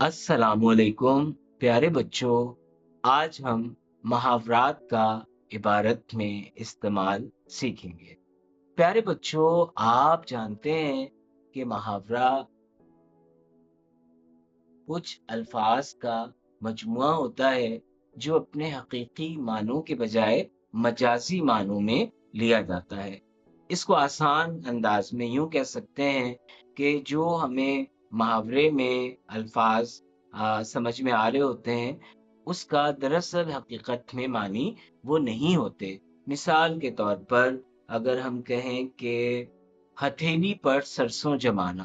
अस्सलाम वालेकुम प्यारे बच्चों। आज हम मुहावरात का इबारत में इस्तेमाल सीखेंगे। प्यारे बच्चों, आप जानते हैं कि मुहावरा कुछ अल्फाज का मजमुआ होता है जो अपने हकीकी मानों के बजाय मजाजी मानों में लिया जाता है। इसको आसान अंदाज में यूं कह सकते हैं कि जो हमें मुहावरे में अल्फाज समझ में आ रहे होते हैं, उसका दरअसल हकीकत में मानी वो नहीं होते। मिसाल के तौर पर अगर हम कहें कि हथेली पर सरसों जमाना,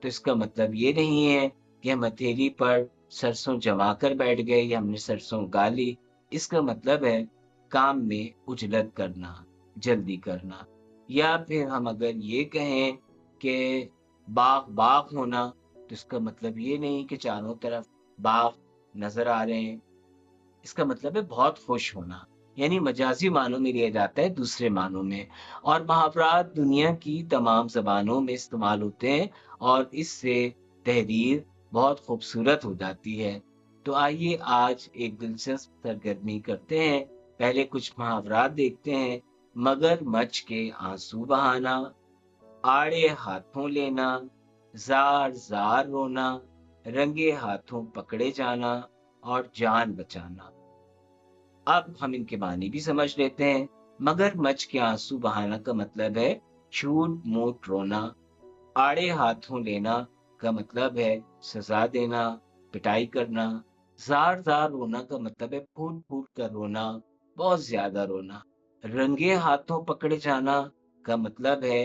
तो इसका मतलब ये नहीं है कि हम हथेली पर सरसों जमा कर बैठ गए या हमने सरसों उगा ली। इसका मतलब है काम में उजलत करना, जल्दी करना। या फिर हम अगर ये कहें कि बाग बाग होना, तो इसका मतलब ये नहीं कि चारों तरफ बाग नजर आ रहे हैं। इसका मतलब है बहुत खुश होना। यानी मजाजी मानों में लिया जाता है, दूसरे मानों में। और मुहावरात दुनिया की तमाम ज़बानों में इस्तेमाल होते हैं और इससे तहरीर बहुत खूबसूरत हो जाती है। तो आइए आज एक दिलचस्प सरगर्मी करते हैं। पहले कुछ मुहावरात देखते हैं। मगरमच्छ के आंसू बहाना, आड़े हाथों लेना, ज़ार ज़ार रोना, रंगे हाथों पकड़े जाना और जान बचाना। अब हम इनके मानी भी समझ लेते हैं। मगरमच्छ के आंसू बहाना का मतलब है झूठ मूठ रोना। आड़े हाथों लेना का मतलब है सजा देना, पिटाई करना। जार जार रोना का मतलब है फूट फूट कर रोना, बहुत ज्यादा रोना। रंगे हाथों पकड़े जाना का मतलब है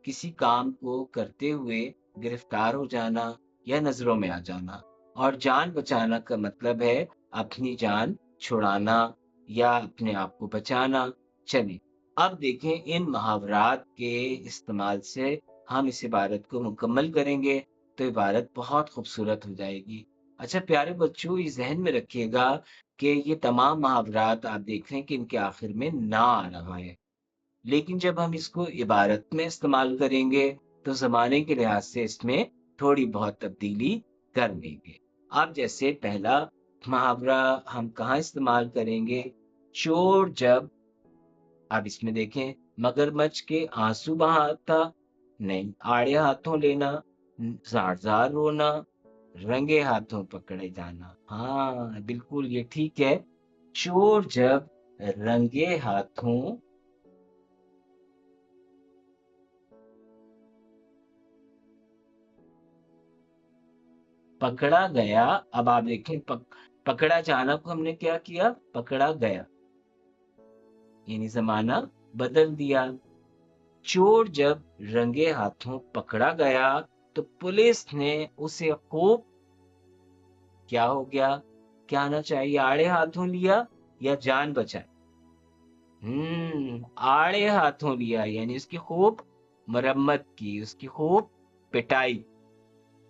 किसी काम को करते हुए गिरफ्तार हो जाना या नजरों में आ जाना। और जान बचाना का मतलब है अपनी जान छुड़ाना या अपने आप को बचाना। चलिए अब देखें इन मुहावरात के इस्तेमाल से हम इस इबारत को मुकम्मल करेंगे तो इबारत बहुत खूबसूरत हो जाएगी। अच्छा प्यारे बच्चों, ये ज़हन में रखिएगा कि ये तमाम मुहावरात आप देख रहे हैं कि इनके आखिर में ना आ रहा है। लेकिन जब हम इसको इबारत में इस्तेमाल करेंगे तो ज़माने के लिहाज से इसमें थोड़ी बहुत तब्दीली कर लेंगे। अब जैसे पहला मुहावरा हम कहाँ इस्तेमाल करेंगे? चोर जब, अब इसमें देखें, मगरमच्छ के आंसू बहाता नहीं, आड़े हाथों लेना, जार जार रोना, रंगे हाथों पकड़े जाना। हाँ बिल्कुल ये ठीक है। चोर जब रंगे हाथों पकड़ा गया। अब आप देखें पकड़ा जाना को हमने क्या किया? पकड़ा गया, यानी जमाना बदल दिया। चोर जब रंगे हाथों पकड़ा गया तो पुलिस ने उसे खूब, क्या हो गया, क्या आना चाहिए, आड़े हाथों लिया या जान बचाई? आड़े हाथों लिया, यानी उसकी खूब मरम्मत की, उसकी खूब पिटाई।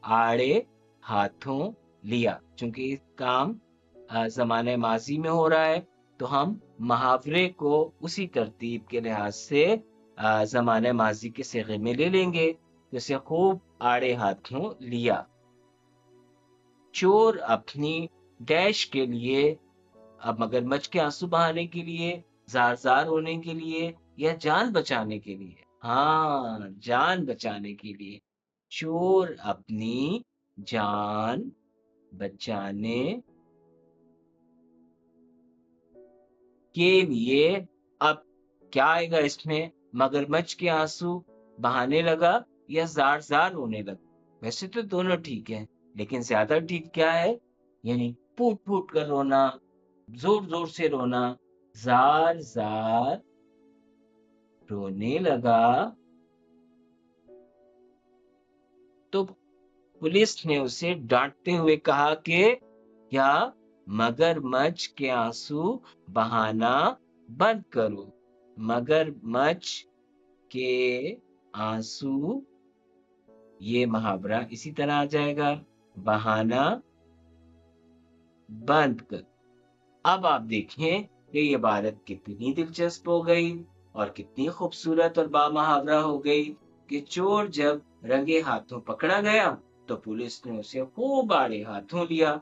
आड़े हाथों लिया, चूंकि काम जमाने माजी में हो रहा है, तो हम मुहावरे को उसी तरतीब के लिहाज से जमाने माजी के सिगे में ले लेंगे। जैसे खूब आड़े हाथों लिया। चोर अपनी डैश के लिए, अब मगरमच्छ के आंसू बहाने के लिए, जार जार होने के लिए या जान बचाने के लिए? हाँ, जान बचाने के लिए। चोर अपनी जान बचाने के लिए, अब क्या आएगा इसमें? मगरमच्छ के आंसू बहाने लगा या जार जार रोने लगा? वैसे तो दोनों ठीक है, लेकिन ज्यादा ठीक क्या है? यानी फूट फूट कर रोना, जोर जोर से रोना। जार जार रोने लगा तो पुलिस ने उसे डांटते हुए कहा कि क्या, मगरमच्छ के आंसू बहाना बंद करो। मगरमच्छ के आंसू, ये मुहावरा इसी तरह आ जाएगा, बहाना बंद कर। अब आप देखें कि ये इबारत कितनी दिलचस्प हो गई और कितनी खूबसूरत और बामुहावरा हो गई कि चोर जब रंगे हाथों पकड़ा गया तो पुलिस ने उसे खूब आड़े हाथों लिया।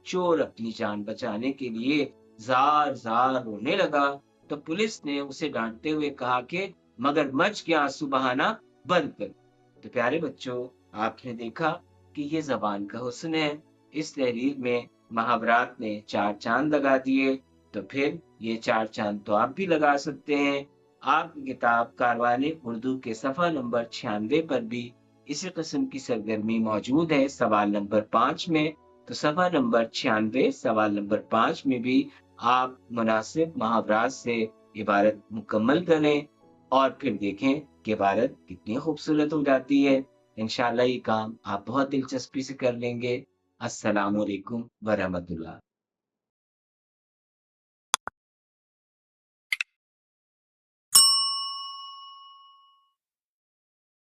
चोर अपनी जान बचाने के लिए जार जार रोने लगा। तो पुलिस ने उसे डांटते हुए कहा कि मगरमच्छ के आंसू बहाना बंद कर। तो प्यारे बच्चों, आपने देखा कि ये जबान का हुस्न है। इस तहरीर में महावरात ने 4 चांद लगा दिए। तो फिर ये 4 चांद तो आप भी लगा सकते हैं। आपकी किताब कारवाने उर्दू के सफ़ा नंबर 96 पर भी इसी किस्म की सरगर्मी मौजूद है, सवाल नंबर 5 में। तो सफ़ा नंबर 96 सवाल नंबर 5 में भी आप मुनासिब मुहावरात से इबारत मुकम्मल करें और फिर देखें कि इबारत कितनी खूबसूरत हो जाती है। इंशाअल्लाह ये काम आप बहुत दिलचस्पी से कर लेंगे। अस्सलामु अलैकुम व रहमतुल्लाह।